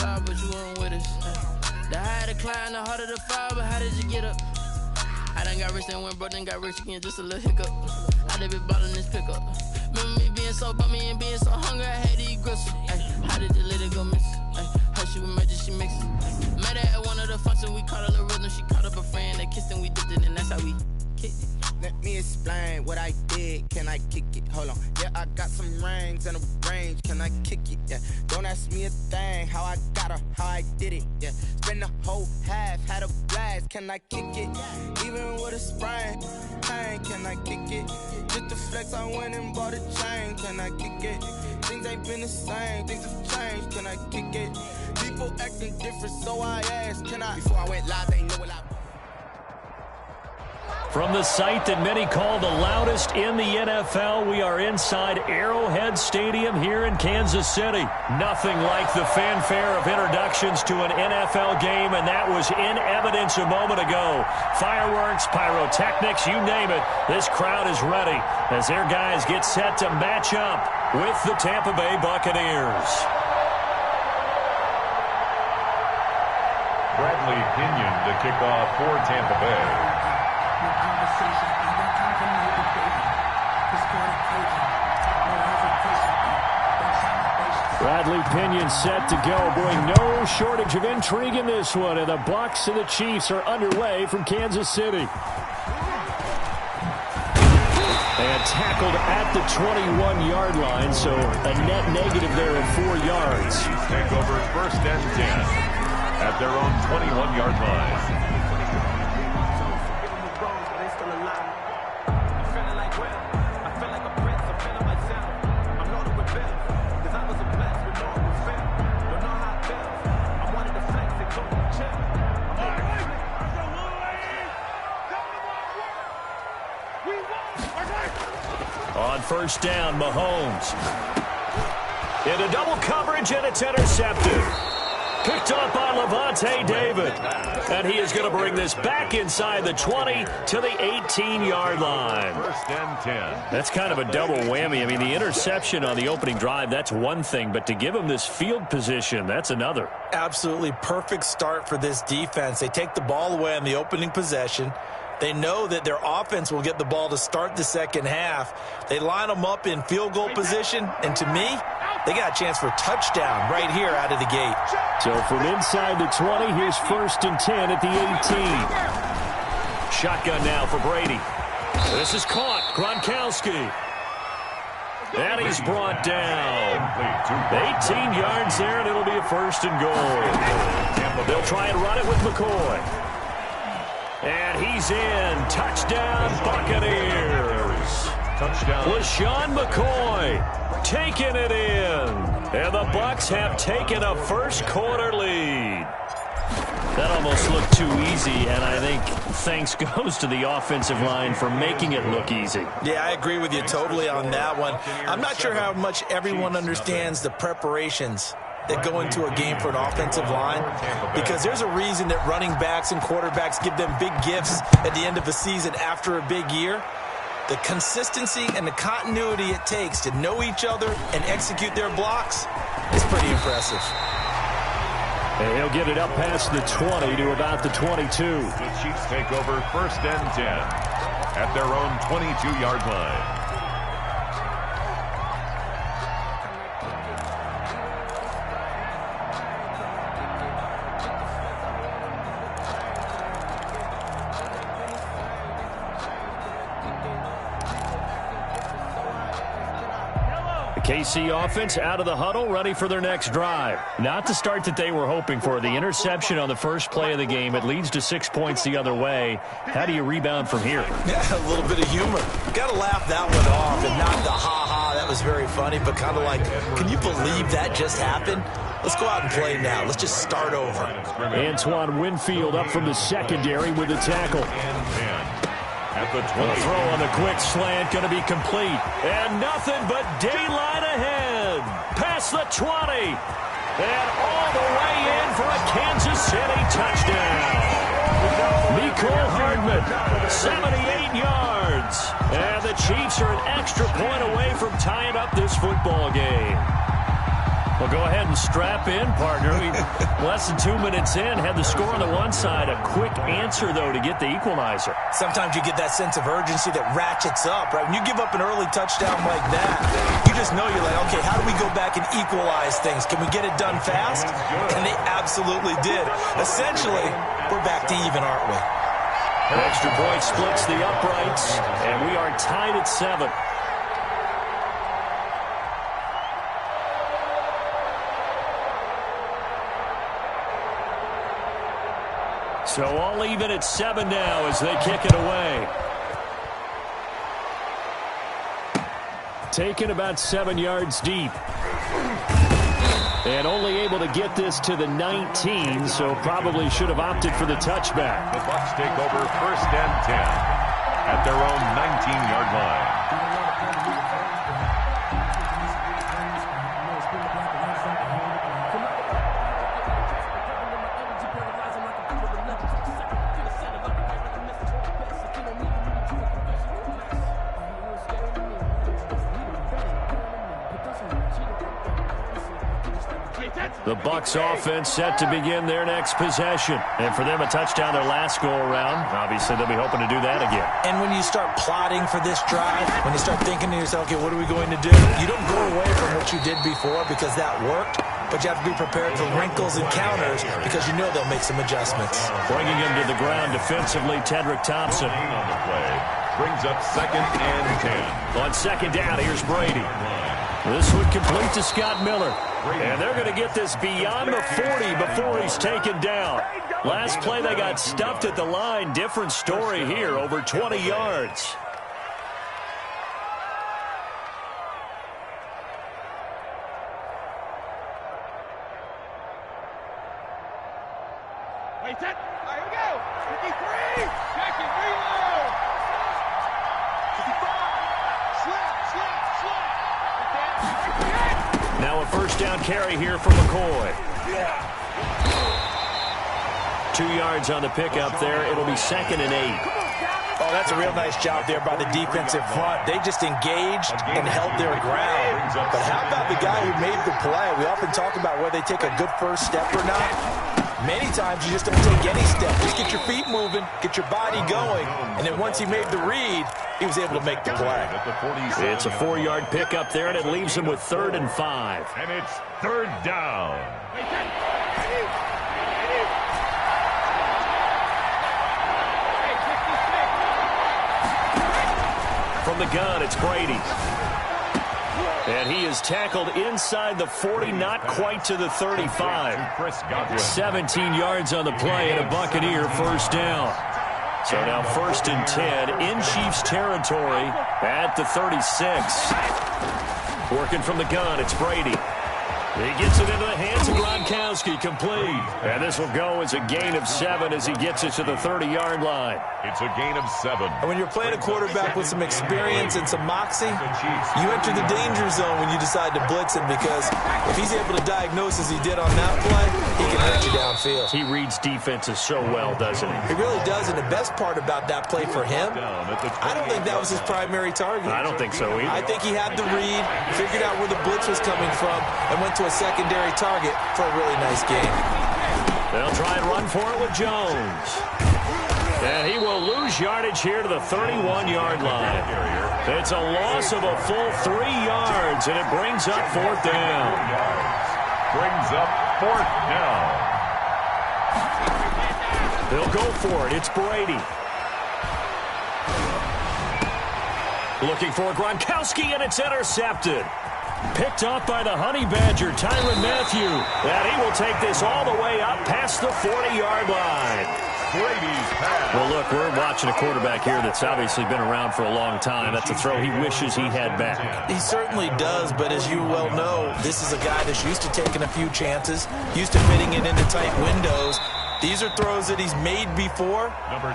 side, but you weren't with us. The higher the climb, the harder the fall, but how did you get up? I done got rich and went broke, then got rich again, just a little hiccup. I done been ballin' this pickup. Remember me being so bummy and being so hungry, I had to eat gristle. How did you let it go miss? Her she was major, she mixed it. Met her at one of the functions, we caught a little rhythm. She caught up a friend, they kissed and we dipped it, and that's how we kicked it. Let me explain what I did. Can I kick it? Hold on. Yeah, I got some rings and a range. Can I kick it? Yeah. Don't ask me a thing. How I got her, how I did it. Yeah. Spend the whole half, had a blast. Can I kick it? Even with a sprain. Pain, can I kick it? Just the flex, I went and bought a chain. Can I kick it? Things ain't been the same. Things have changed. Can I kick it? People acting different, so I asked. Can I? Before I went live, they know what I. From the site that many call the loudest in the NFL, we are inside Arrowhead Stadium here in Kansas City. Nothing like the fanfare of introductions to an NFL game, and that was in evidence a moment ago. Fireworks, pyrotechnics, you name it. This crowd is ready as their guys get set to match up with the Tampa Bay Buccaneers. Bradley Pinion to kick off for Tampa Bay. Bradley Pinion set to go. Boy, no shortage of intrigue in this one. And the Bucs and the Chiefs are underway from Kansas City. And tackled at the 21-yard line, so a net negative there of 4 yards. Chiefs take over 1st and 10 at their own 21-yard line. On 1st down, Mahomes. Into double coverage, and it's intercepted. Picked up by Levante David. And he is going to bring this back inside the 20 to the 18-yard line. 1st and 10. That's kind of a double whammy. I mean, the interception on the opening drive, that's one thing. But to give him this field position, that's another. Absolutely perfect start for this defense. They take the ball away on the opening possession. They know that their offense will get the ball to start the second half. They line them up in field goal position, and to me, they got a chance for a touchdown right here out of the gate. So from inside the 20, here's 1st and 10 at the 18. Shotgun now for Brady. This is caught. Gronkowski. And he's brought down. 18 yards there, and it'll be a 1st and goal. They'll try and run it with McCoy. And he's in. Touchdown, Buccaneers. Touchdown. LaShawn McCoy taking it in. And the Bucs have taken a first-quarter lead. That almost looked too easy, and I think thanks goes to the offensive line for making it look easy. Yeah, I agree with you totally on that one. I'm not sure how much everyone understands the preparations that go into a game for an offensive line, because there's a reason that running backs and quarterbacks give them big gifts at the end of a season after a big year. The consistency and the continuity it takes to know each other and execute their blocks is pretty impressive. And he'll get it up past the 20 to about the 22. The Chiefs take over 1st and 10 at their own 22-yard line. KC offense out of the huddle, ready for their next drive. Not the start that they were hoping for. The interception on the first play of the game. It leads to 6 points the other way. How do you rebound from here? Yeah, a little bit of humor. Got to laugh that one off, and not the ha-ha. That was very funny, but kind of like, can you believe that just happened? Let's go out and play now. Let's just start over. Antoine Winfield up from the secondary with the tackle. At the 20. The throw on the quick slant going to be complete. And nothing but daylight ahead. Past the 20. And all the way in for a Kansas City touchdown. Mecole Hardman, 78 yards. And the Chiefs are an extra point away from tying up this football game. Well, go ahead and strap in, partner. Less than 2 minutes in, had the score on the one side. A quick answer, though, to get the equalizer. Sometimes you get that sense of urgency that ratchets up, right? When you give up an early touchdown like that, you just know you're like, okay, how do we go back and equalize things? Can we get it done fast? And they absolutely did. Essentially, we're back to even, aren't we? An extra point splits the uprights, and we are tied at 7. So all even at 7 now as they kick it away. Taken about 7 yards deep. And only able to get this to the 19, so probably should have opted for the touchback. The Bucs take over 1st and 10 at their own 19-yard line. The Bucs offense set to begin their next possession. And for them, a touchdown their last go-around. Obviously, they'll be hoping to do that again. And when you start plotting for this drive, when you start thinking to yourself, okay, what are we going to do? You don't go away from what you did before because that worked, but you have to be prepared for wrinkles and counters because you know they'll make some adjustments. Bringing him to the ground defensively, Tedrick Thompson. On the play, brings up 2nd and 10. On 2nd down, here's Brady. This would complete to Scott Miller. And they're going to get this beyond the 40 before he's taken down. Last play, they got stuffed at the line. Different story here, over 20 yards. Wait, set. All right, here we go. 53. Jackson, reload. 55. Slap. Now a 1st down carry here for McCoy. 2 yards on the pickup there. It'll be 2nd and 8. Oh, that's a real nice job there by the defensive front. They just engaged and held their ground. But how about the guy who made the play? We often talk about whether they take a good first step or not. Many times you just don't take any step. Just get your feet moving, get your body going, and then once he made the read, he was able to make the play. It's a 4-yard pickup there, and it leaves him with 3rd and 5. And it's 3rd down. From the gun, it's Brady. And he is tackled inside the 40, not quite to the 35. 17 yards on the play and a Buccaneer 1st down. So now 1st and 10 in Chiefs territory at the 36. Working from the gun, it's Brady. He gets it into the hands of Gronkowski, complete. And this will go as a gain of 7 as he gets it to the 30-yard line. It's a gain of 7. And when you're playing a quarterback with some experience and some moxie, you enter the danger zone when you decide to blitz him because if he's able to diagnose as he did on that play, he can hurt you downfield. He reads defenses so well, doesn't he? He really does, and the best part about that play for him, I don't think that was his primary target. I don't think so either. I think he had the read, figured out where the blitz was coming from, and went to a secondary target for a really nice game. They'll try and run for it with Jones. And he will lose yardage here to the 31-yard line. It's a loss of a full 3 yards, and it brings up 4th down. Brings up 4th down. They'll go for it. It's Brady. Looking for Gronkowski, and it's intercepted. Picked off by the Honey Badger, Tyrann Mathieu. And he will take this all the way up past the 40-yard line. Brady's pass. Well, look, we're watching a quarterback here that's obviously been around for a long time. That's a throw he wishes he had back. He certainly does, but as you well know, this is a guy that's used to taking a few chances, used to fitting it into tight windows. These are throws that he's made before.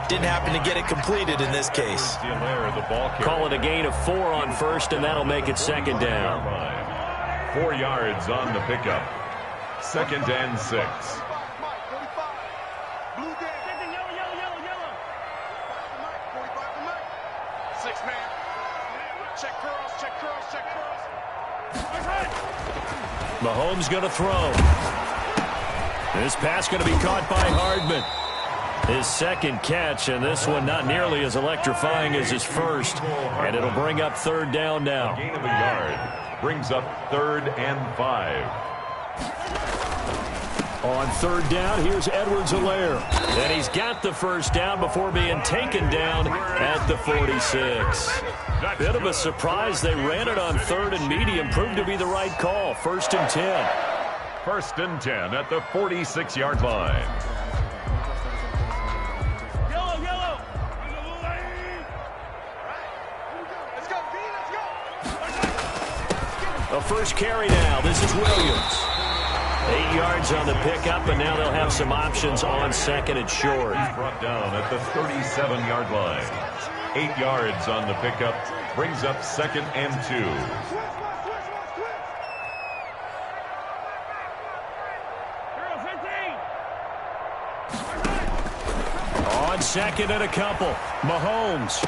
Didn't happen to get it completed in this case. Call it a gain of 4 on 1st, and that'll make it 2nd down. 4 yards on the pickup. 2nd and 6. Check curls. Mahomes going to throw. This pass going to be caught by Hardman. His second catch, and this one not nearly as electrifying as his first. And it'll bring up third down now. Gain of a yard brings up 3rd and 5. On third down, here's Edwards-Helaire. And he's got the first down before being taken down at the 46. Bit of a surprise. They ran it on 3rd and medium. Proved to be the right call. 1st and 10. 1st and 10 at the 46-yard line. A first carry now. This is Williams. 8 yards on the pickup, and now they'll have some options on 2nd and short. Brought down at the 37-yard line. 8 yards on the pickup brings up 2nd and 2. On 2nd and a couple, Mahomes.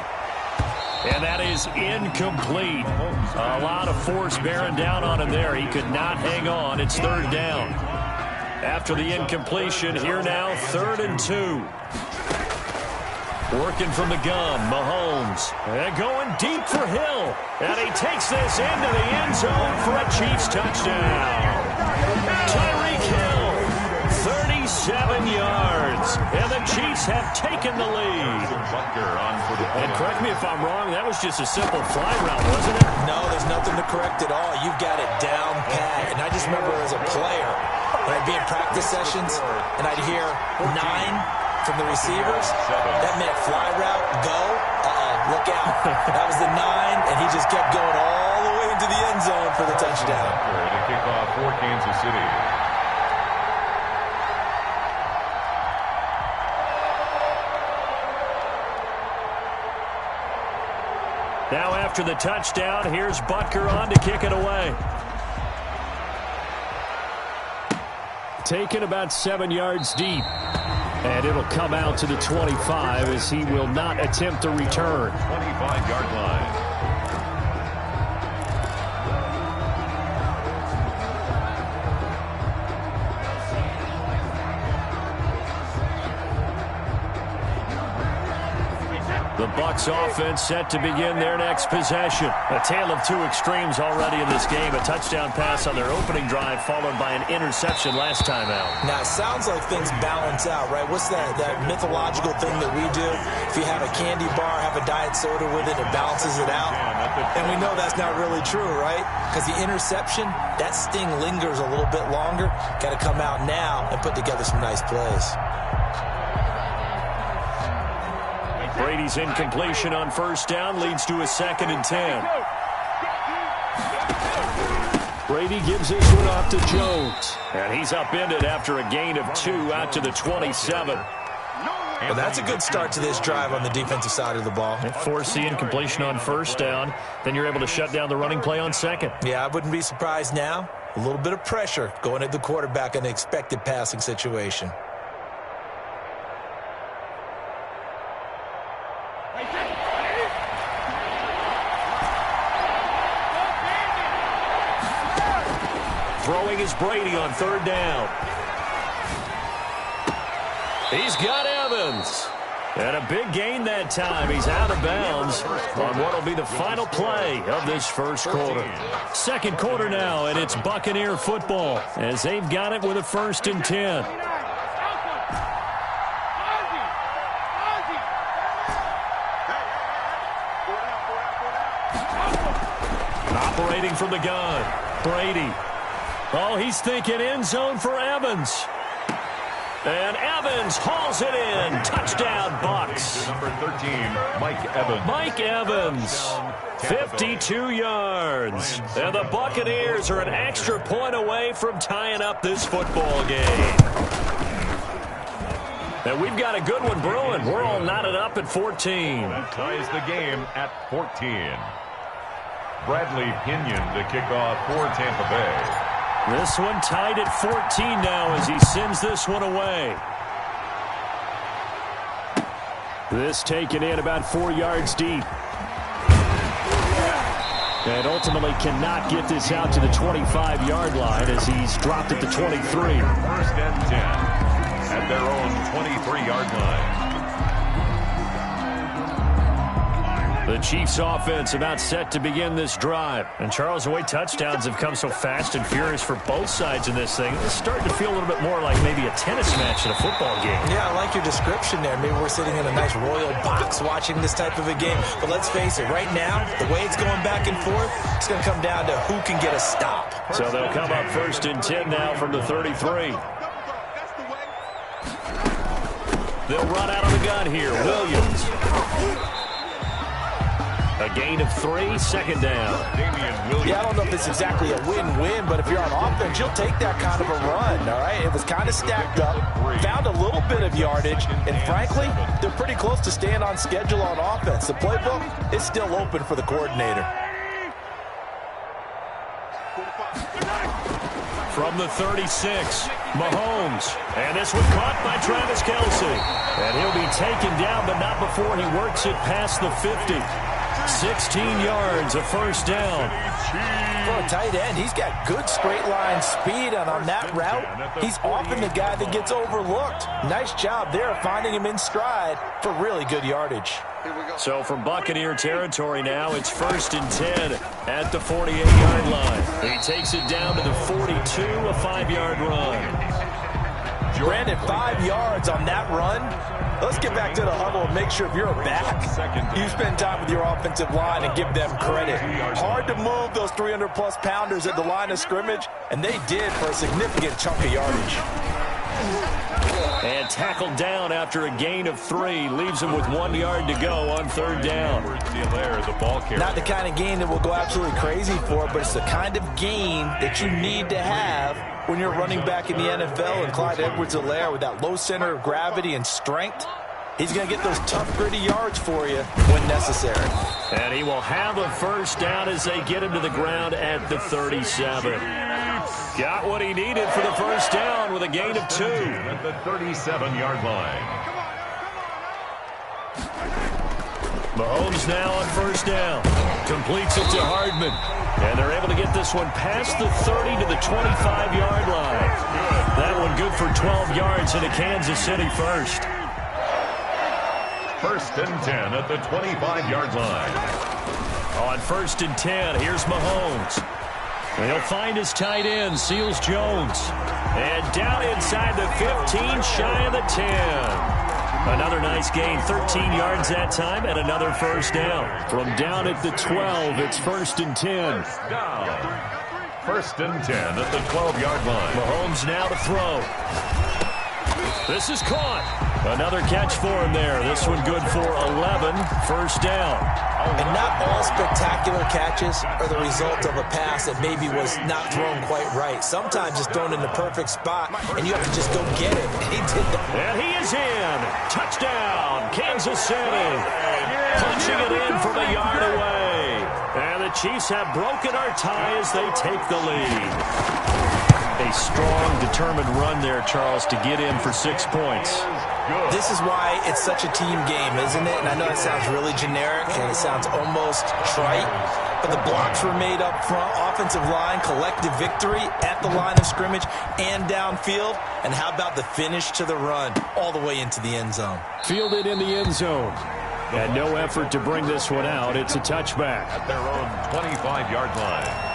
And that is incomplete. A lot of force bearing down on him there. He could not hang on. It's 3rd down. After the incompletion, here now, 3rd and 2. Working from the gun, Mahomes. And going deep for Hill. And he takes this into the end zone for a Chiefs touchdown. Tyreek Hill, 37 yards. And the Chiefs have taken the lead. And correct me if I'm wrong, that was just a simple fly route, wasn't it? No, there's nothing to correct at all. You've got it down pat. And I just remember as a player, when I'd be in practice sessions, and I'd hear 9 from the receivers, that meant fly route, go, look out. That was the 9, and he just kept going all the way into the end zone for the touchdown. To kick off for Kansas City. Now after the touchdown, here's Butker on to kick it away. Taken about 7 yards deep. And it'll come out to the 25 as he will not attempt a return. 25-yard line. The Bucs offense set to begin their next possession. A tale of 2 extremes already in this game. A touchdown pass on their opening drive followed by an interception last time out. Now, it sounds like things balance out, right? What's that mythological thing that we do? If you have a candy bar, have a diet soda with it, it balances it out. And we know that's not really true, right? Because the interception, that sting lingers a little bit longer. Got to come out now and put together some nice plays. Brady's incompletion on first down leads to a 2nd and 10. Brady gives this one off to Jones. And he's upended after a gain of 2 out to the 27. Well, that's a good start to this drive on the defensive side of the ball. Force the incompletion on first down. Then you're able to shut down the running play on 2nd. Yeah, I wouldn't be surprised now. A little bit of pressure going at the quarterback in an expected passing situation. Throwing is Brady on 3rd down. He's got Evans. And a big gain that time. He's out of bounds on what will be the final play of this first quarter. 2nd quarter now, and it's Buccaneer football as they've got it with a 1st and 10. Operating from the gun, Brady. Oh, he's thinking end zone for Evans. And Evans hauls it in. Touchdown, Bucs. Number 13, Mike Evans. Mike Evans, 52 yards. And the Buccaneers are an extra point away from tying up this football game. And we've got a good one brewing. We're all knotted up at 14. That ties the game at 14. Bradley Pinion to kick off for Tampa Bay. This one tied at 14 now as he sends this one away. This taken in about 4 yards deep. And ultimately cannot get this out to the 25-yard line as he's dropped at the 23. First and 10 at their own 23-yard line. The Chiefs offense about set to begin this drive. And Charles, the way touchdowns have come so fast and furious for both sides in this thing, it's starting to feel a little bit more like maybe a tennis match in a football game. Yeah, I like your description there. Maybe we're sitting in a nice royal box watching this type of a game. But let's face it, right now, the way it's going back and forth, it's going to come down to who can get a stop. So they'll come up first and 10 now from the 33. They'll run out of the gun here. Williams. A gain of 3, second down. Yeah, I don't know if it's exactly a win-win, but if you're on offense, you'll take that kind of a run, all right? It was kind of stacked up, found a little bit of yardage, and frankly, they're pretty close to staying on schedule on offense. The playbook is still open for the coordinator. From the 36, Mahomes. And this one caught by Travis Kelce. And he'll be taken down, but not before he works it past the 50. 16 yards, a first down. For a tight end, he's got good straight line speed, and on that route, he's often the guy that gets overlooked. Nice job there finding him in stride for really good yardage. So from Buccaneer territory now, it's first and 10 at the 48-yard line. He takes it down to the 42, a 5-yard run. Brandon, 5 yards on that run. Let's get back to the huddle and make sure if you're a back, you spend time with your offensive line and give them credit. Hard to move those 300-plus pounders at the line of scrimmage, and they did for a significant chunk of yardage. And tackled down after a gain of 3. Leaves him with 1 yard to go on third down. Not the kind of gain that we'll go absolutely crazy for, but it's the kind of gain that you need to have when you're running back in the NFL. And Clyde Edwards-Helaire, with that low center of gravity and strength, he's going to get those tough, gritty yards for you when necessary. And he will have a first down as they get him to the ground at the 37. Got what he needed for the first down with a gain of 2. At the 37-yard line. Mahomes now on first down. Completes it to Hardman. And they're able to get this one past the 30 to the 25-yard line. That one good for 12 yards into Kansas City first. First and 10 at the 25-yard line. On first and 10, here's Mahomes. He'll find his tight end, Seals Jones. And down inside the 15, shy of the 10. Another nice gain, 13 yards that time, and another first down. From down at the 12, it's first and 10. First and 10 at the 12-yard line. Mahomes now to throw. This is caught. Another catch for him there. This one good for 11. First down. And not all spectacular catches are the result of a pass that maybe was not thrown quite right. Sometimes it's thrown in the perfect spot, and you have to just go get it. And he did that. And he is in. Touchdown, Kansas City. Punching it in from a yard away. And the Chiefs have broken our tie as they take the lead. A strong, determined run there, Charles, to get in for 6 points. This is why it's such a team game, isn't it? And I know it sounds really generic and it sounds almost trite, but the blocks were made up front, offensive line, collective victory at the line of scrimmage and downfield. And how about the finish to the run all the way into the end zone? Fielded in the end zone. And no effort to bring this one out. It's a touchback. At their own 25-yard line.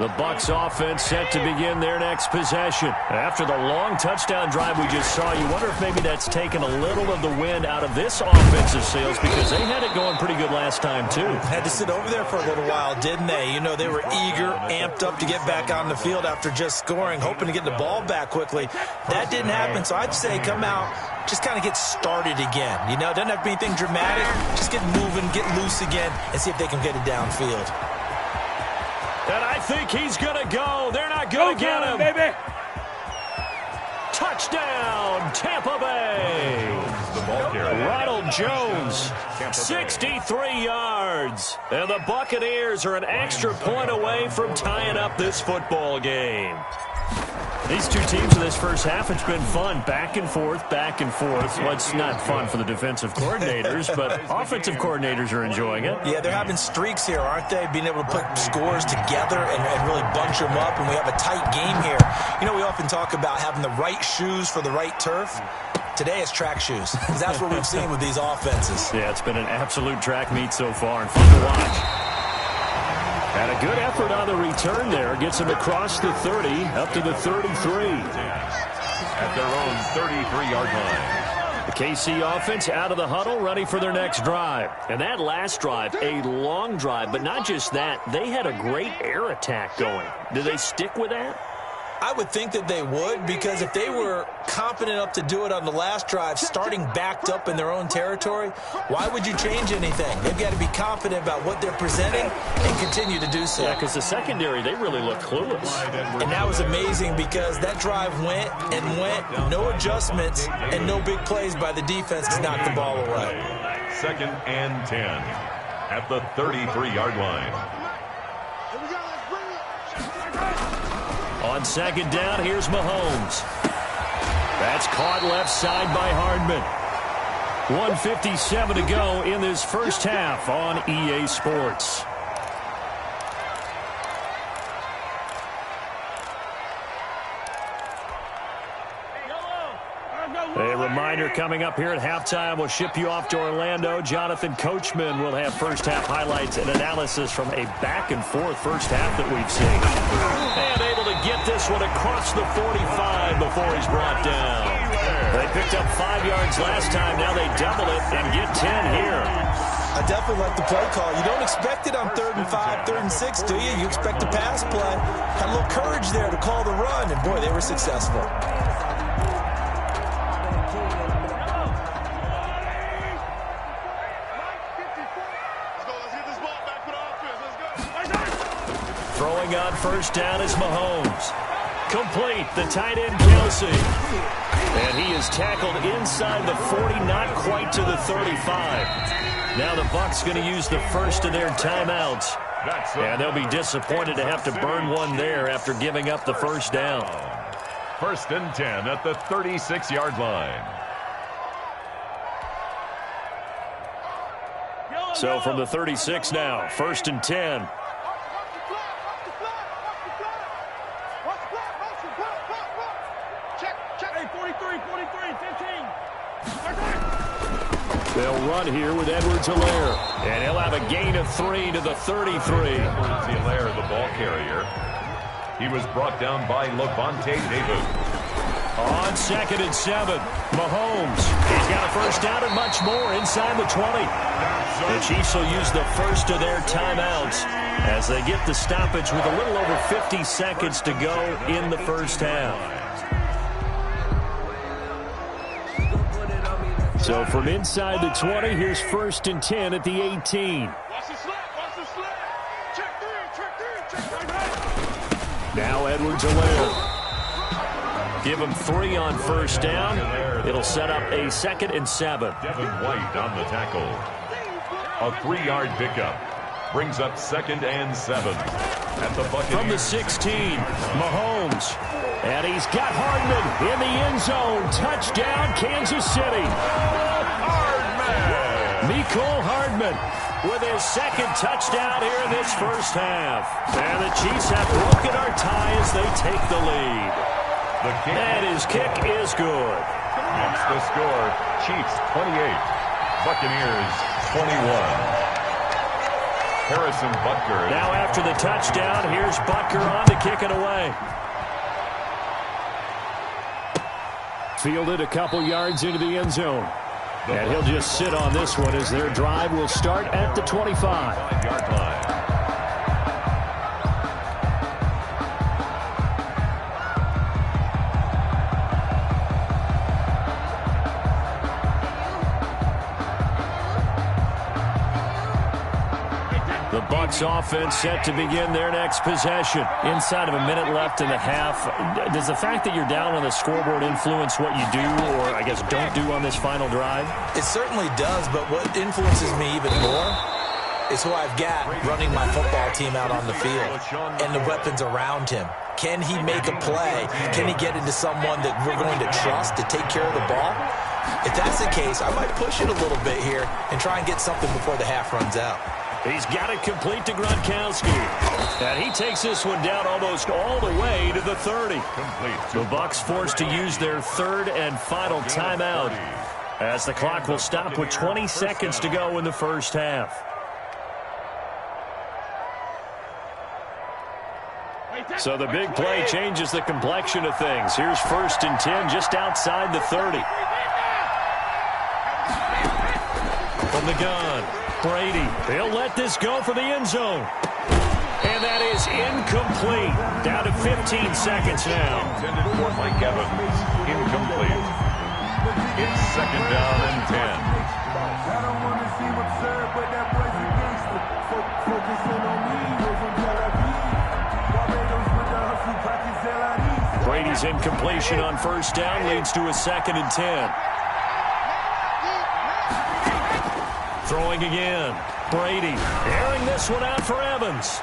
The Bucs offense set to begin their next possession. After the long touchdown drive we just saw, you wonder if maybe that's taken a little of the wind out of this offensive sails, because they had it going pretty good last time too. Had to sit over there for a little while, didn't they? You know, they were eager, amped up to get back on the field after just scoring, hoping to get the ball back quickly. That didn't happen, so I'd say come out, just kind of get started again. You know, it doesn't have to be anything dramatic. Just get moving, get loose again, and see if they can get it downfield. And I think he's going to go. They're not going to get him. Baby. Touchdown, Tampa Bay. The ball carrier. Ronald Jones, 63 yards. And the Buccaneers are an extra point away from tying up this football game. These two teams in this first half, it's been fun. Back and forth, back and forth. Well, it's not fun for the defensive coordinators, but offensive coordinators are enjoying it. Yeah, they're having streaks here, aren't they? Being able to put scores together and really bunch them up, and we have a tight game here. You know, we often talk about having the right shoes for the right turf. Today it's track shoes, because that's what we've seen with these offenses. Yeah, it's been an absolute track meet so far, and fun to watch. And a good effort on the return there. Gets him across the 30, up to the 33. At their own 33-yard line. The KC offense out of the huddle, ready for their next drive. And that last drive, a long drive, but not just that. They had a great air attack going. Do they stick with that? I would think that they would, because if they were confident enough to do it on the last drive, starting backed up in their own territory, why would you change anything? They've got to be confident about what they're presenting and continue to do so. Yeah, because the secondary, they really look clueless. And that was amazing, because that drive went and went, no adjustments, and no big plays by the defense to knock the ball away. 2nd and 10 at the 33-yard line. On 2nd down, here's Mahomes. That's caught left side by Hardman. 1:57 to go in this first half on EA Sports. A reminder coming up here at halftime. We'll ship you off to Orlando. Jonathan Coachman will have first half highlights and analysis from a back-and-forth first half that we've seen. And able to get this one across the 45 before he's brought down. They picked up 5 yards last time. Now they double it and get 10 here. I definitely like the play call. You don't expect it on 3rd and 5, 3rd and 6, do you? You expect a pass play. Had a little courage there to call the run, and boy, they were successful. Throwing on first down is Mahomes. Complete, the tight end Kelsey. And he is tackled inside the 40, not quite to the 35. Now the Bucs going to use the first of their timeouts. And they'll be disappointed to have to burn one there after giving up the first down. 1st and 10 at the 36-yard line. So from the 36 now, 1st and 10. They'll run here with Edwards-Helaire. And he'll have a gain of 3 to the 33. Edwards-Helaire, the ball carrier. He was brought down by Levante David. On 2nd and 7, Mahomes. He's got a first down and much more inside the 20. The Chiefs will use the first of their timeouts as they get the stoppage with a little over 50 seconds to go in the first half. So from inside the 20, here's 1st and 10 at the 18. Watch the slip, watch the slip. Check three. Now Edwards-Helaire. Give him 3 on first down. It'll set up a 2nd and 7. Devin White on the tackle. A 3-yard pickup. Brings up 2nd and 7. At the Buccaneers. From the 16, Mahomes. And he's got Hardman in the end zone. Touchdown, Kansas City. Hardman. Mecole Hardman with his 2nd touchdown here in this first half. And the Chiefs have broken our tie as they take the lead. And his kick is good. That's the score. Chiefs 28. Buccaneers 21. Harrison Butker. Now after the touchdown, here's Butker on to kick it away. Fielded a couple yards into the end zone. And he'll just sit on this one as their drive will start at the 25-yard line. The Bucs offense set to begin their next possession. Inside of a minute left in the half, does the fact that you're down on the scoreboard influence what you do, or I guess don't do on this final drive? It certainly does, but what influences me even more is who I've got running my football team out on the field and the weapons around him. Can he make a play? Can he get into someone that we're going to trust to take care of the ball? If that's the case, I might push it a little bit here and try and get something before the half runs out. He's got it complete to Gronkowski. And he takes this one down almost all the way to the 30. The Bucs forced to use their third and final timeout as the clock will stop with 20 seconds to go in the first half. So the big play changes the complexion of things. Here's 1st and 10 just outside the 30. From the gun, Brady. He'll let this go for the end zone. And that is incomplete. Down to 15 seconds now. Intended for Mike Evans. Incomplete. It's 2nd down and 10. I don't want to see what's served, but that boy's a gangster. Focusing on me, we're from Tel Aviv. Barbados with the hustle, pockets LID. Brady's incompletion on 1st down leads to a 2nd and 10. Throwing again. Brady airing this one out for Evans.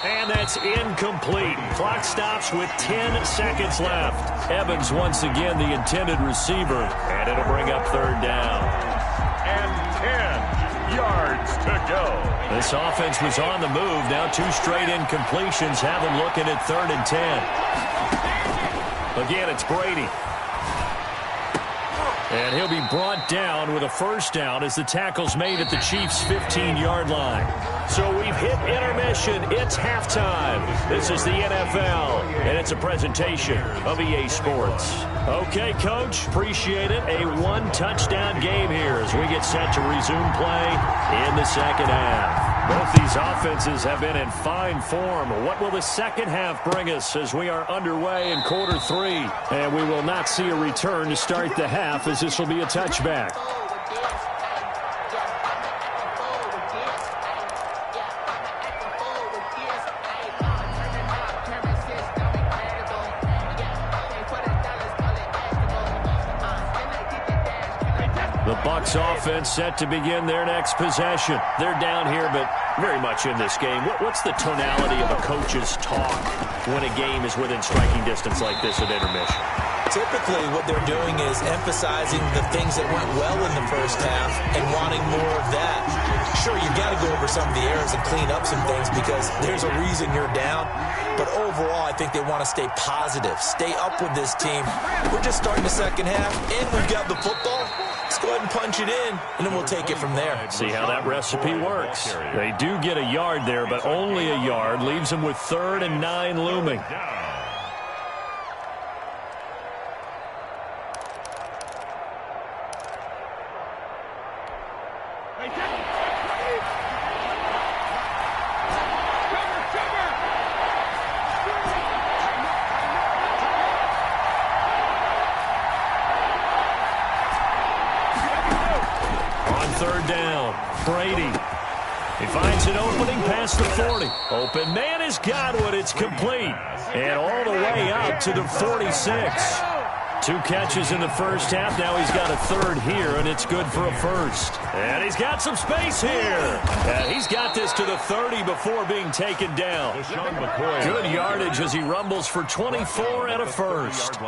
And that's incomplete. Clock stops with 10 seconds left. Evans once again the intended receiver. And it'll bring up 3rd down. And 10 yards to go. This offense was on the move. Now 2 straight incompletions have them looking at 3rd and 10. Again, it's Brady. And he'll be brought down with a 1st down as the tackle's made at the Chiefs' 15-yard line. So we've hit intermission. It's halftime. This is the NFL, and it's a presentation of EA Sports. Okay, Coach, appreciate it. A 1-touchdown game here as we get set to resume play in the second half. Both these offenses have been in fine form. What will the second half bring us as we are underway in quarter 3? And we will not see a return to start the half as this will be a touchback. The Bucs offense set to begin their next possession. They're down here, but very much in this game. What's the tonality of a coach's talk when a game is within striking distance like this at intermission? Typically, what they're doing is emphasizing the things that went well in the first half and wanting more of that. Sure, you've got to go over some of the errors and clean up some things because there's a reason you're down. But overall, I think they want to stay positive, stay up with this team. We're just starting the second half, and we've got the football. Let's go ahead and punch it in, and then we'll take it from there. See how that recipe works. They do get a yard there, but only a yard. Leaves them with 3rd and 9 looming. Brady. He finds an opening past the 40. Open man has got one. It's complete. And all the way out to the 46. 2 catches in the first half. Now he's got a 3rd here, and it's good for a 1st. And he's got some space here. And he's got this to the 30 before being taken down. Good yardage as he rumbles for 24 and a 1st.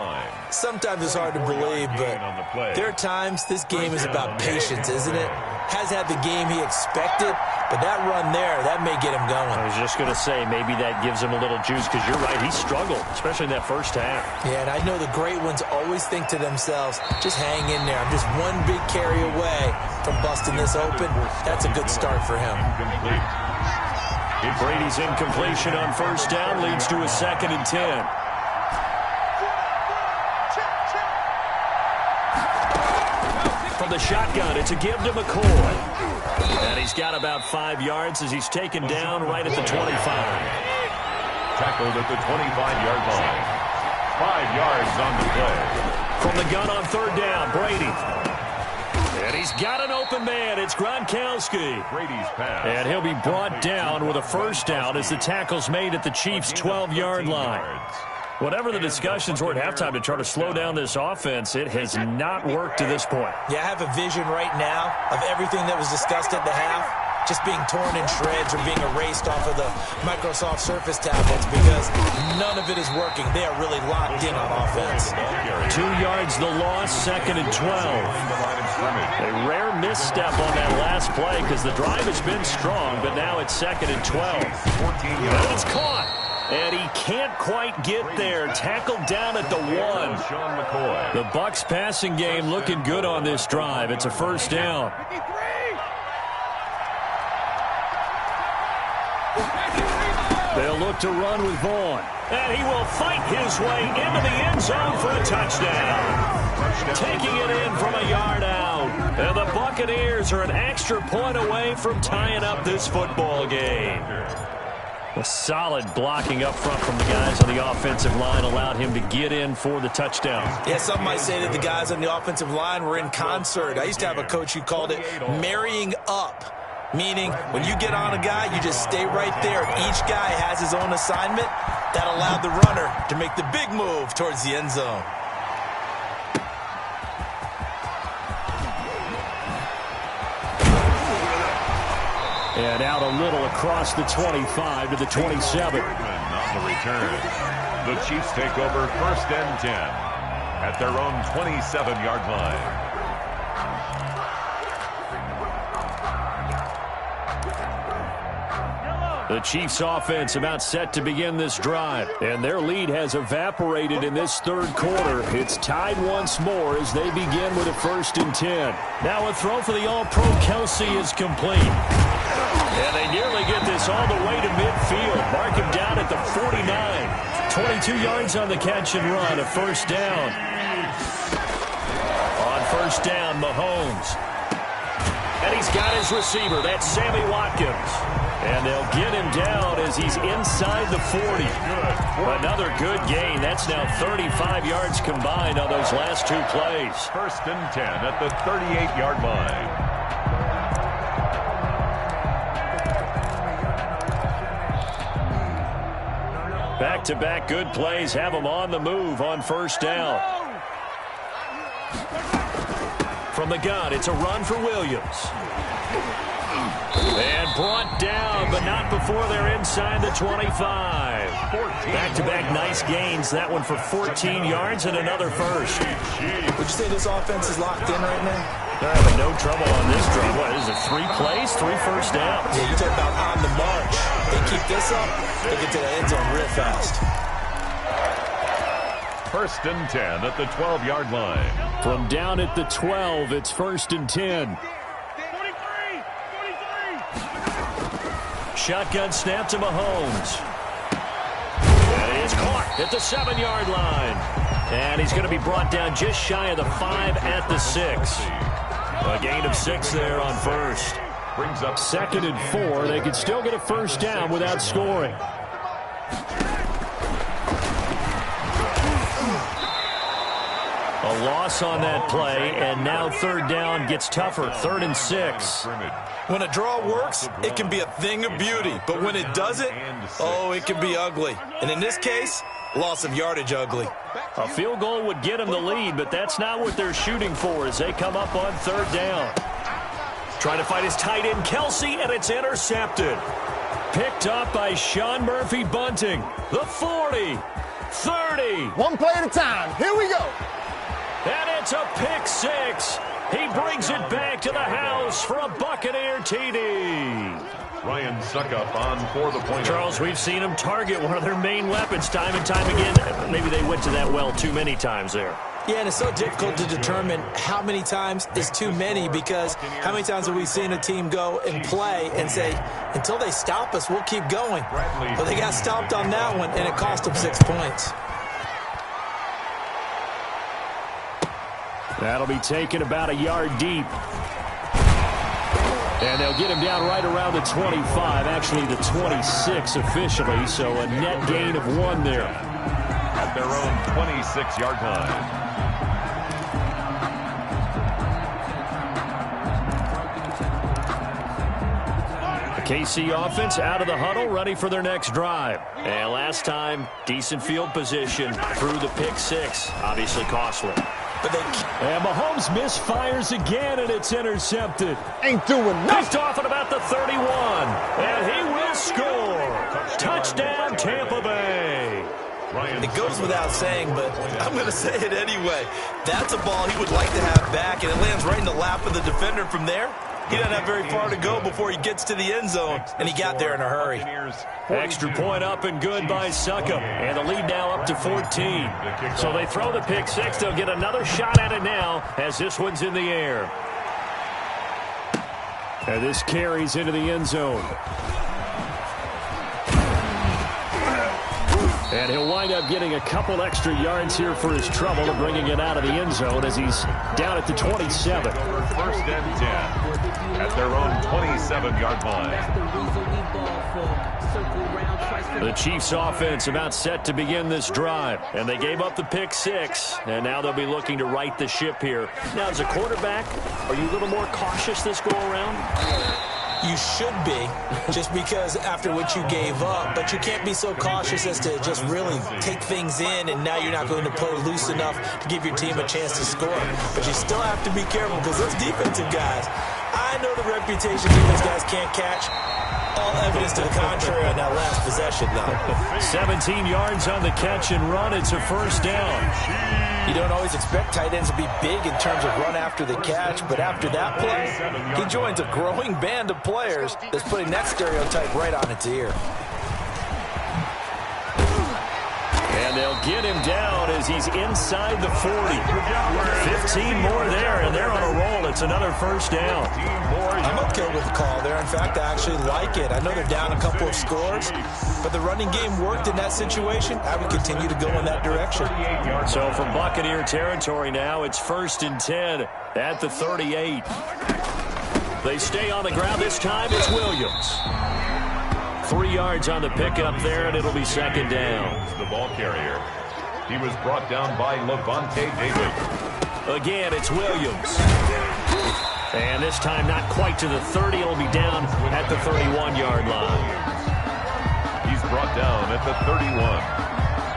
Sometimes it's hard to believe, but there are times this game is about patience, isn't it? Has had the game he expected, but that run there, that may get him going. I was just going to say, maybe that gives him a little juice, because you're right, he struggled, especially in that first half. Yeah, and I know the great ones always think to themselves, just hang in there. I'm just one big carry away from busting this open. That's a good start for him. Brady's incompletion on 1st down leads to a 2nd and 10. From the shotgun, it's a give to McCoy. And he's got about 5 yards as he's taken down right at the 25. Tackled at the 25-yard line. 5 yards on the play. From the gun on 3rd down, Brady. And he's got an open man. It's Gronkowski. Brady's pass. And he'll be brought down with a first down as the tackle's made at the Chiefs' 12-yard line. Whatever the discussions were at halftime to try to slow down this offense, it has not worked to this point. Yeah, I have a vision right now of everything that was discussed at the half just being torn in shreds or being erased off of the Microsoft Surface tablets because none of it is working. They are really locked in on offense. 2 yards the loss, 2nd and 12. A rare misstep on that last play because the drive has been strong, but now it's 2nd and 12. And it's caught. And he can't quite get there. Tackled down at the 1. The Bucs passing game looking good on this drive. It's a first down. They'll look to run with Vaughn. And he will fight his way into the end zone for a touchdown. Taking it in from a yard out. And the Buccaneers are an extra point away from tying up this football game. A solid blocking up front from the guys on the offensive line allowed him to get in for the touchdown. Yeah, some might say that the guys on the offensive line were in concert. I used to have a coach who called it marrying up, meaning when you get on a guy, you just stay right there. Each guy has his own assignment. That allowed the runner to make the big move towards the end zone. And out a little across the 25 to the 27. On the return. The Chiefs take over 1st and 10 at their own 27-yard line. The Chiefs offense about set to begin this drive, and their lead has evaporated in this 3rd quarter. It's tied once more as they begin with a 1st and 10. Now a throw for the All-Pro Kelsey is complete. And they nearly get this all the way to midfield. Mark him down at the 49. 22 yards on the catch and run, a first down. On first down, Mahomes. And he's got his receiver. That's Sammy Watkins. And they'll get him down as he's inside the 40. Another good gain. That's now 35 yards combined on those last 2 plays. 1st and 10 at the 38-yard line. Back-to-back good plays have them on the move on first down. From the gun, it's a run for Williams. And brought down, but not before they're inside the 25. Back-to-back nice gains. That one for 14 yards and another first. Would you say this offense is locked in right now? They're having no trouble on this drive. What is it, 3 plays, 3 first downs? Yeah, you talk about on the march. They keep this up, they get to the end zone real fast. 1st and 10 at the 12-yard line. From down at the 12, it's 1st and 10. Shotgun snap to Mahomes. And he is caught at the 7-yard line. And he's going to be brought down just shy of the 5 at the 6. A gain of 6 there on first. Brings up 2nd and 4. They could still get a first down without scoring. A loss on that play, and now 3rd down gets tougher. 3rd and 6. When a draw works, it can be a thing of beauty. But when it doesn't, oh, it can be ugly. And in this case, loss of yardage ugly. A field goal would get them the lead, but that's not what they're shooting for as they come up on 3rd down. Trying to fight his tight end, Kelsey, and it's intercepted. Picked up by Sean Murphy Bunting. The 40, 30. One play at a time. Here we go. And it's a pick 6. He brings it back to the house for a Buccaneer TD. Ryan Suckup on for the point. Charles, we've seen him target one of their main weapons time and time again. Maybe they went to that well too many times there. Yeah, and it's so difficult to determine how many times is too many because how many times have we seen a team go and play and say, until they stop us, we'll keep going. But they got stopped on that one, and it cost them 6 points. That'll be taken about a yard deep. And they'll get him down right around the 25, actually the 26 officially, so a net gain of 1 there. At their own 26-yard line. KC offense out of the huddle, ready for their next drive. And last time, decent field position through the pick six. Obviously costly. And Mahomes misfires again, and it's intercepted. Ain't doing nothing. Picked off at about the 31, and he will score. Touchdown, Tampa Bay. It goes without saying, but I'm going to say it anyway. That's a ball he would like to have back, and it lands right in the lap of the defender from there. He doesn't have very far to go before he gets to the end zone, and he got there in a hurry. Extra point up and good by Succop, and the lead now up to 14. So they throw the pick six. They'll get another shot at it now as this one's in the air. And this carries into the end zone. And he'll wind up getting a couple extra yards here for his trouble and bringing it out of the end zone as he's down at the 27. First and 10 at their own 27-yard line. The Chiefs offense about set to begin this drive, and they gave up the pick six, and now they'll be looking to right the ship here. Now, as a quarterback, are you a little more cautious this go around? You should be, just because after what you gave up, but you can't be so cautious as to just really take things in, and now you're not going to play loose enough to give your team a chance to score. But you still have to be careful because those defensive guys, I know the reputation defense guys can't catch. All evidence to the contrary on that last possession, though. 17 yards on the catch and run. It's a first down. You don't always expect tight ends to be big in terms of run after the catch, but after that play, he joins a growing band of players that's putting that stereotype right on its ear. And they'll get him down as he's inside the 40. 15 more there, and they're on a roll. It's another first down. I'm okay with the call there. In fact, I actually like it. I know they're down a couple of scores, but the running game worked in that situation. I would continue to go in that direction. So from Buccaneer territory now, it's first and 10 at the 38. They stay on the ground. This time it's Williams. 3 yards on the pickup there, and it'll be second down. The ball carrier. He was brought down by Levante David. Again, it's Williams. And this time not quite to the 30. It'll be down at the 31-yard line. He's brought down at the 31.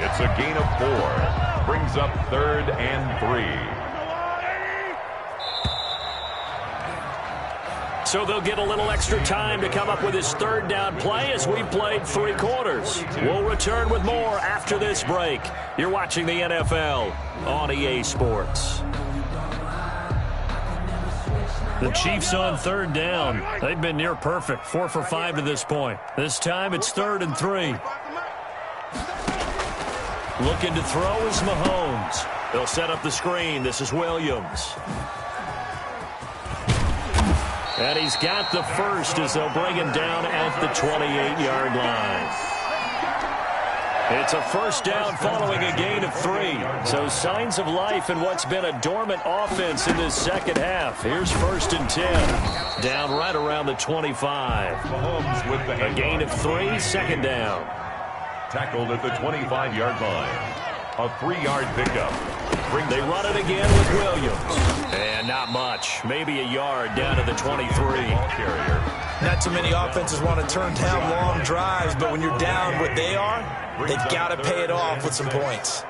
It's a gain of 4. Brings up 3rd and 3. So they'll get a little extra time to come up with his third down play as we played 3 quarters. We'll return with more after this break. You're watching the NFL on EA Sports. The Chiefs on third down. They've been near perfect, 4 for 5 to this point. This time it's 3rd and 3. Looking to throw is Mahomes. They'll set up the screen. This is Williams. And he's got the first as they'll bring him down at the 28-yard line. It's a first down following a gain of 3. So signs of life in what's been a dormant offense in this second half. Here's first and 10. Down right around the 25. Mahomes with the A gain of 3, second down. Tackled at the 25-yard line. A 3-yard pickup. They run it again with Williams. And not much. Maybe a yard down to the 23. Not too many offenses want to turn down long drives, but when you're down what they are, they've got to pay it off with some points.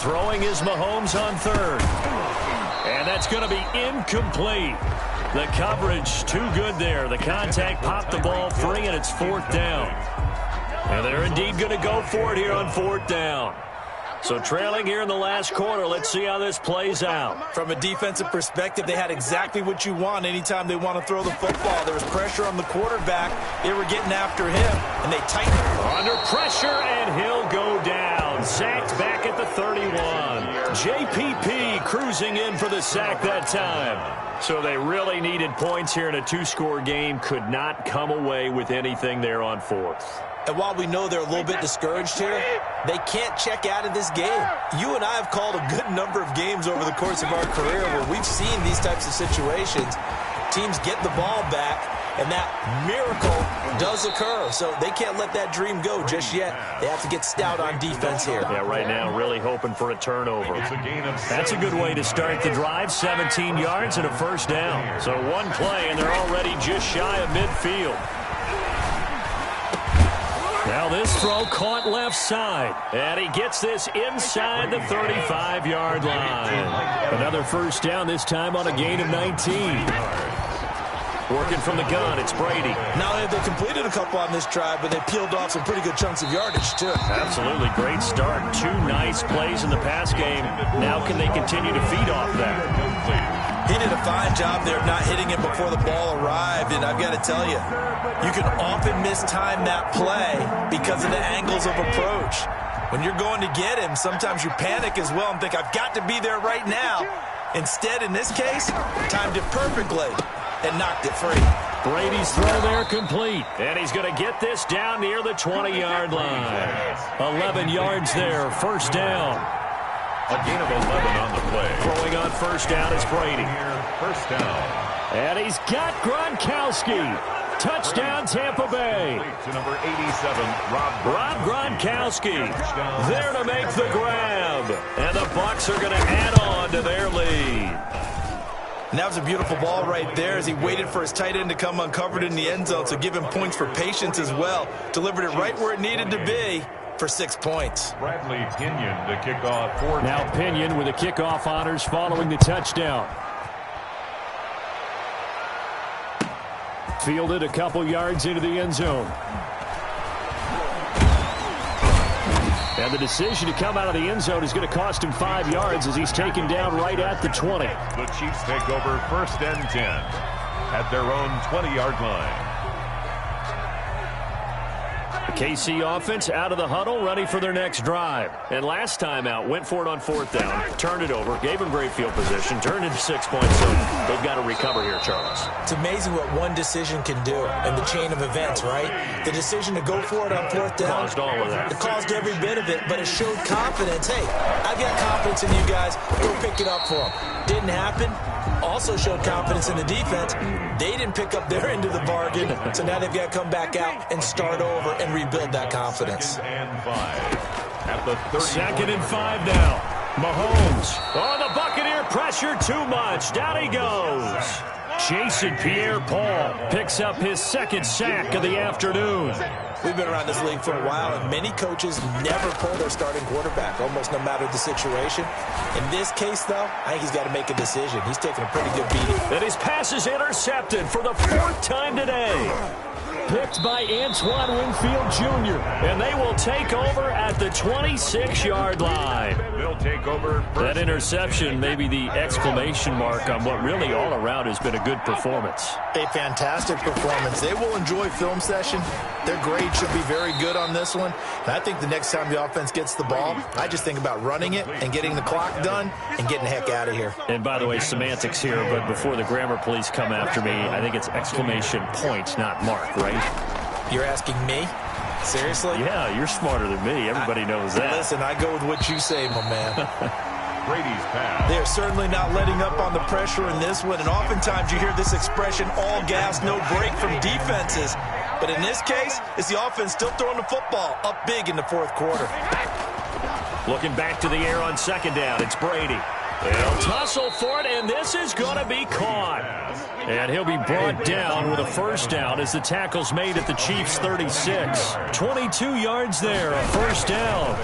Throwing is Mahomes on third. And that's going to be incomplete. The coverage too good there. The contact popped the ball free, and it's 4th down. And they're indeed going to go for it here on 4th down. So trailing here in the last quarter, let's see how this plays out. From a defensive perspective, they had exactly what you want anytime they want to throw the football. There was pressure on the quarterback. They were getting after him, and they tightened. Under pressure, and he'll go down. Sacked back at the 31. JPP cruising in for the sack that time. So they really needed points here in a 2-score game. Could not come away with anything there on 4th. And while we know they're a little bit discouraged here, they can't check out of this game. You and I have called a good number of games over the course of our career where we've seen these types of situations. Teams get the ball back, And that miracle does occur. So they can't let that dream go just yet. They have to get stout on defense here. Yeah, right now really hoping for a turnover. That's a good way to start the drive. 17 yards and a first down. So one play, and they're already just shy of midfield. Now this throw caught left side. And he gets this inside the 35-yard line. Another first down, this time on a gain of 19. Working from the gun, it's Brady. Not only have they completed a couple on this drive, but they peeled off some pretty good chunks of yardage, too. Absolutely. Great start. 2 nice plays in the pass game. Now can they continue to feed off that? He did a fine job there of not hitting it before the ball arrived, and I've got to tell you, you can often mistime that play because of the angles of approach. When you're going to get him, sometimes you panic as well and think, I've got to be there right now. Instead, in this case, timed it perfectly and knocked it free. Brady's throw there complete. And he's going to get this down near the 20-yard line. 11 yards there, first down. A gain of 11 on the play. Throwing on first down is Brady. First down. And he's got Gronkowski. Touchdown, Tampa Bay. To number 87, Rob Gronkowski there to make the grab. And the Bucs are going to add on to their lead. And that was a beautiful ball right there as he waited for his tight end to come uncovered in the end zone, so give him points for patience as well. Delivered it right where it needed to be for 6 points. Bradley Pinion to kick off for. Now Pinion with the kickoff honors following the touchdown. Fielded a couple yards into the end zone. And the decision to come out of the end zone is going to cost him 5 yards as he's taken down right at the 20. The Chiefs take over first and 10 at their own 20-yard line. The KC offense out of the huddle, ready for their next drive. And last time out, went for it on fourth down, turned it over, gave him great field position, turned into 6 points. So they've got to recover here, Charles. It's amazing what one decision can do in the chain of events, right? The decision to go for it on fourth down. Caused all of that. It caused every bit of it, but it showed confidence. Hey, I've got confidence in you guys. Go pick it up for them. Didn't happen. Also showed confidence in the defense. They didn't pick up their end of the bargain, so now they've got to come back out and start over and rebuild that confidence. Second and 5 at the 30. Second and 5 now. Mahomes. Oh, the Buccaneer pressure too much. Down he goes. Jason Pierre-Paul picks up his second sack of the afternoon. We've been around this league for a while, and many coaches never pull their starting quarterback, almost no matter the situation. In this case, though, I think he's got to make a decision. He's taking a pretty good beating. And his pass is intercepted for the 4th time today. Picked by Antoine Winfield Jr. And they will take over at the 26-yard line. They'll take over. That interception may be the exclamation mark on what really all around has been a good performance. A fantastic performance. They will enjoy film session. Their grade should be very good on this one. And I think the next time the offense gets the ball, I just think about running it and getting the clock done and getting the heck out of here. And by the way, semantics here, but before the grammar police come after me, I think it's exclamation point, not mark, right? You're asking me? Seriously? Yeah, you're smarter than me. Everybody knows that. Listen, I go with what you say, my man. Brady's pass. They're certainly not letting up on the pressure in this one, and oftentimes you hear this expression, all gas, no break from defenses. But in this case, it's the offense still throwing the football up big in the fourth quarter. Looking back to the air on second down, it's Brady. They'll tussle for it, and this is going to be caught. And he'll be brought down with a first down as the tackle's made at the Chiefs' 36. 22 yards there, a first down.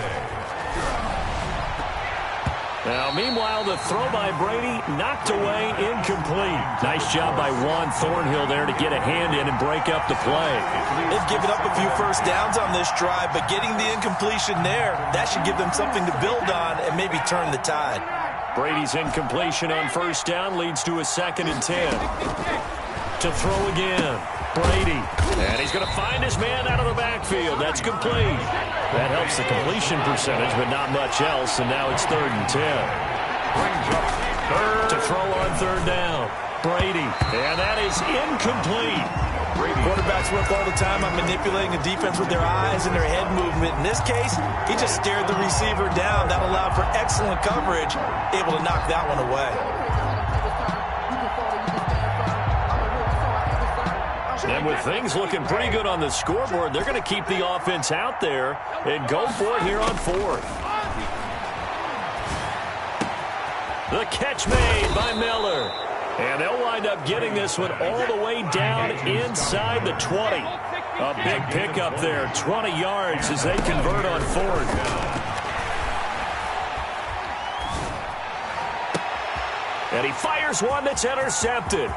Now, meanwhile, the throw by Brady knocked away, incomplete. Nice job by Juan Thornhill there to get a hand in and break up the play. They've given up a few first downs on this drive, but getting the incompletion there, that should give them something to build on and maybe turn the tide. Brady's incompletion on first down leads to a 2nd and 10. To throw again, Brady. And he's going to find his man out of the backfield. That's complete. That helps the completion percentage, but not much else. And now it's 3rd and 10. To throw on 3rd down, Brady. And that is incomplete. Quarterbacks work all the time on manipulating a defense with their eyes and their head movement. In this case, he just stared the receiver down. That allowed for excellent coverage, able to knock that one away. And with things looking pretty good on the scoreboard, they're going to keep the offense out there and go for it here on 4th. The catch made by Miller. And they'll wind up getting this one all the way down inside the 20. A big pickup there, 20 yards as they convert on 4th. And he fires one that's intercepted.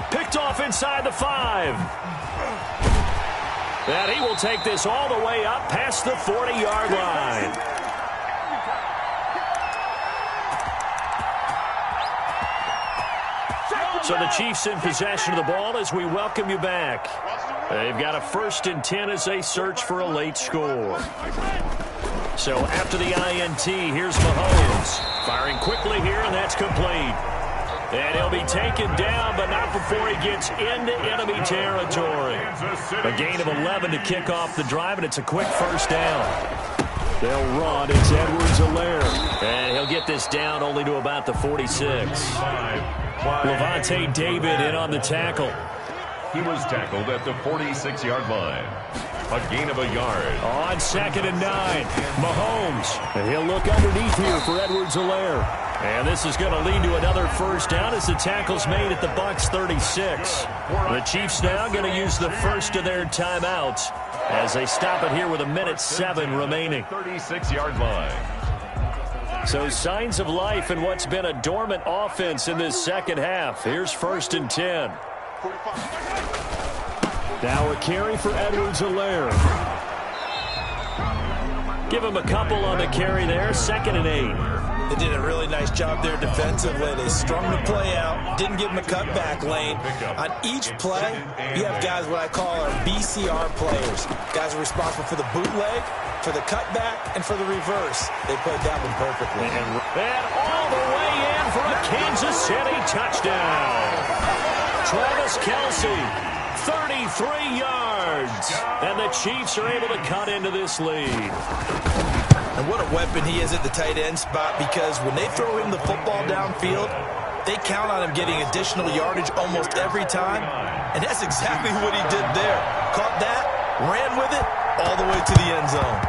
Picked off inside the 5. And he will take this all the way up past the 40-yard line. So the Chiefs in possession of the ball as we welcome you back. They've got a 1st and 10 as they search for a late score. So after the INT, here's Mahomes. Firing quickly here, and that's complete. And he'll be taken down, but not before he gets into enemy territory. A gain of 11 to kick off the drive, and it's a quick 1st down. They'll run. It's Edwards-Helaire. And he'll get this down only to about the 46. Levante David in on the tackle. He was tackled at the 46-yard line. A gain of a yard. On 2nd and 9, Mahomes. And he'll look underneath here for Edwards-Helaire. And this is going to lead to another 1st down as the tackle's made at the Bucs 36. The Chiefs now going to use the first of their timeouts as they stop it here with 1:07 remaining. 36-yard line. So signs of life in what's been a dormant offense in this second half. Here's 1st and 10. Now a carry for Edwards-Helaire. Give him a couple on the carry there. 2nd and 8. They did a really nice job there defensively. They strung the play out, didn't give him a cutback lane. On each play, you have guys what I call our BCR players. Guys are responsible for the bootleg, for the cutback, and for the reverse. They played that one perfectly. And all the way in for a Kansas City touchdown. Travis Kelce, 33 yards. And the Chiefs are able to cut into this lead. And what a weapon he is at the tight end spot, because when they throw him the football downfield, they count on him getting additional yardage almost every time. And that's exactly what he did there. Caught that, ran with it, all the way to the end zone.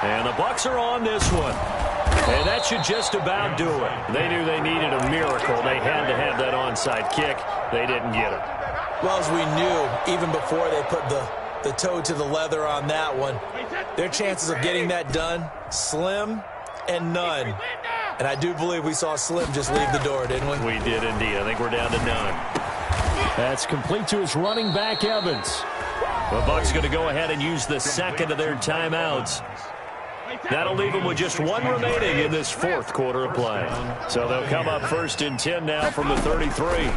And the Bucs are on this one. And that should just about do it. They knew they needed a miracle. They had to have that onside kick. They didn't get it. Well, as we knew, even before they put the toe to the leather on that one, their chances of getting that done, slim and none. And I do believe we saw Slim just leave the door, didn't we? We did indeed. I think we're down to none. That's complete to his running back, Evans. The Bucs going to go ahead and use the 2nd of their timeouts. That'll leave them with just 1 remaining in this 4th quarter of play. So they'll come up 1st and 10 now from the 33.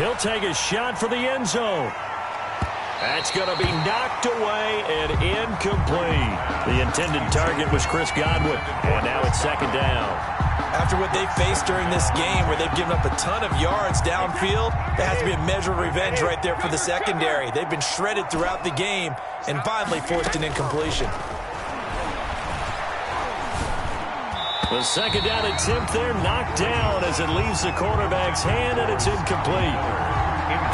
He'll take a shot for the end zone. That's going to be knocked away and incomplete. The intended target was Chris Godwin. And now it's 2nd down. After what they faced during this game, where they've given up a ton of yards downfield, there has to be a measure of revenge right there for the secondary. They've been shredded throughout the game and finally forced an incompletion. The 2nd down attempt there knocked down as it leaves the quarterback's hand, and it's incomplete.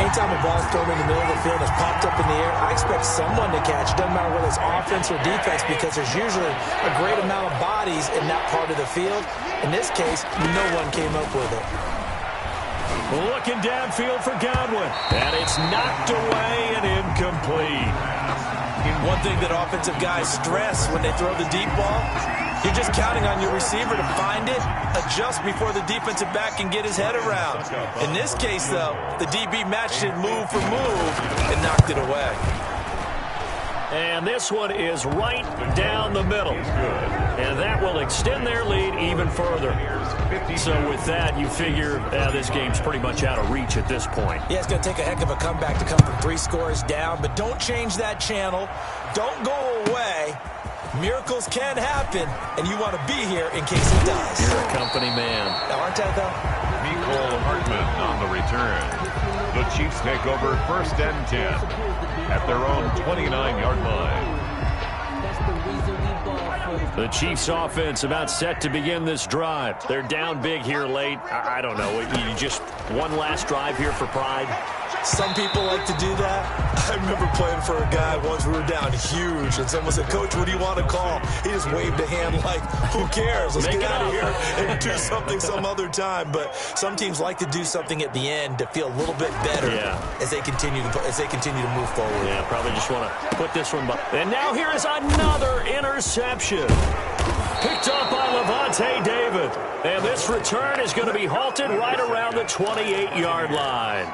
Anytime a ball's thrown in the middle of the field and it's popped up in the air, I expect someone to catch. It doesn't matter whether it's offense or defense, because there's usually a great amount of bodies in that part of the field. In this case, no one came up with it. Looking downfield for Godwin. And it's knocked away and incomplete. One thing that offensive guys stress when they throw the deep ball, you're just counting on your receiver to find it, adjust before the defensive back can get his head around. In this case, though, the DB matched it move for move and knocked it away. And this one is right down the middle. And that will extend their lead even further. So with that, you figure this game's pretty much out of reach at this point. Yeah, it's going to take a heck of a comeback to come from 3 scores down, but don't change that channel. Don't go away. Miracles can happen, and you want to be here in case it does. You're a company man. Aren't I, though? Nicole Hartman on the return. The Chiefs take over 1st and 10 at their own 29-yard line. The Chiefs offense about set to begin this drive. They're down big here late. I don't know. You just one last drive here for pride. Some people like to do that. I remember playing for a guy once. We were down huge, and someone said, "Coach, what do you want to call?" He just waved a hand like, "Who cares? Let's get out of here and do something some other time." But some teams like to do something at the end to feel a little bit better as they continue to move forward. Yeah, probably just want to put this one. And now here is another interception. Picked up by Levante David. And this return is going to be halted right around the 28-yard line.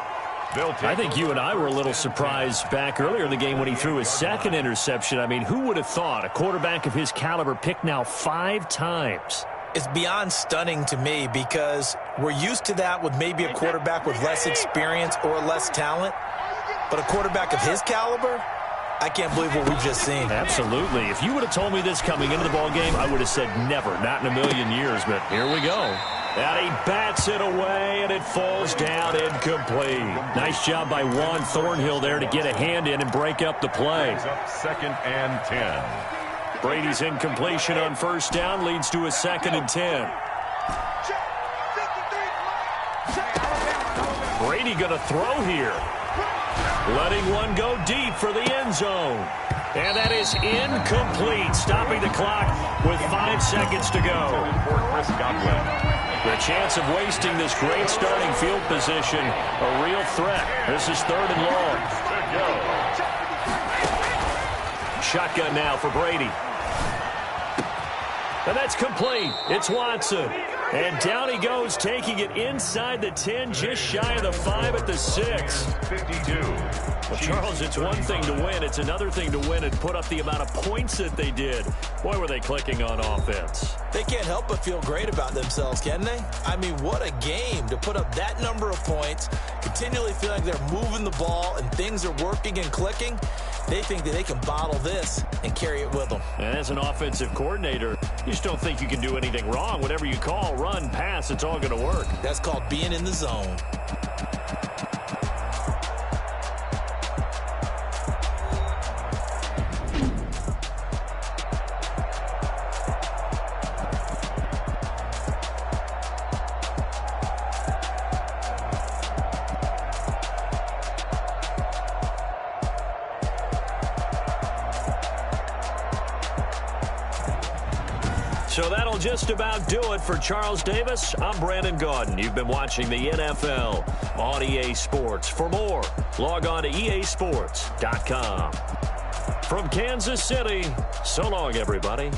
I think you and I were a little surprised back earlier in the game when he threw his second interception. I mean, who would have thought a quarterback of his caliber picked now 5 times? It's beyond stunning to me because we're used to that with maybe a quarterback with less experience or less talent. But a quarterback of his caliber, I can't believe what we've just seen. Absolutely. If you would have told me this coming into the ball game, I would have said never, not in a million years. But here we go. And he bats it away, and it falls down incomplete. Nice job by Juan Thornhill there to get a hand in and break up the play. Second and 10. Brady's incompletion on first down leads to a 2nd and 10. Brady going to throw here. Letting one go deep for the end zone. And that is incomplete, stopping the clock with 5 seconds to go. The chance of wasting this great starting field position, a real threat. This is 3rd and long. Shotgun now for Brady. And that's complete. It's Watson. And down he goes, taking it inside the 10, just shy of the 5 at the 6. 52. Well, Charles, it's one thing to win. It's another thing to win and put up the amount of points that they did. Boy, were they clicking on offense. They can't help but feel great about themselves, can they? I mean, what a game to put up that number of points, continually feeling like they're moving the ball and things are working and clicking. They think that they can bottle this and carry it with them. And as an offensive coordinator, you just don't think you can do anything wrong. Whatever you call, run, pass, it's all going to work. That's called being in the zone. So that'll just about do it for Charles Davis. I'm Brandon Gaudin. You've been watching the NFL on EA Sports. For more, log on to easports.com. From Kansas City, so long, everybody.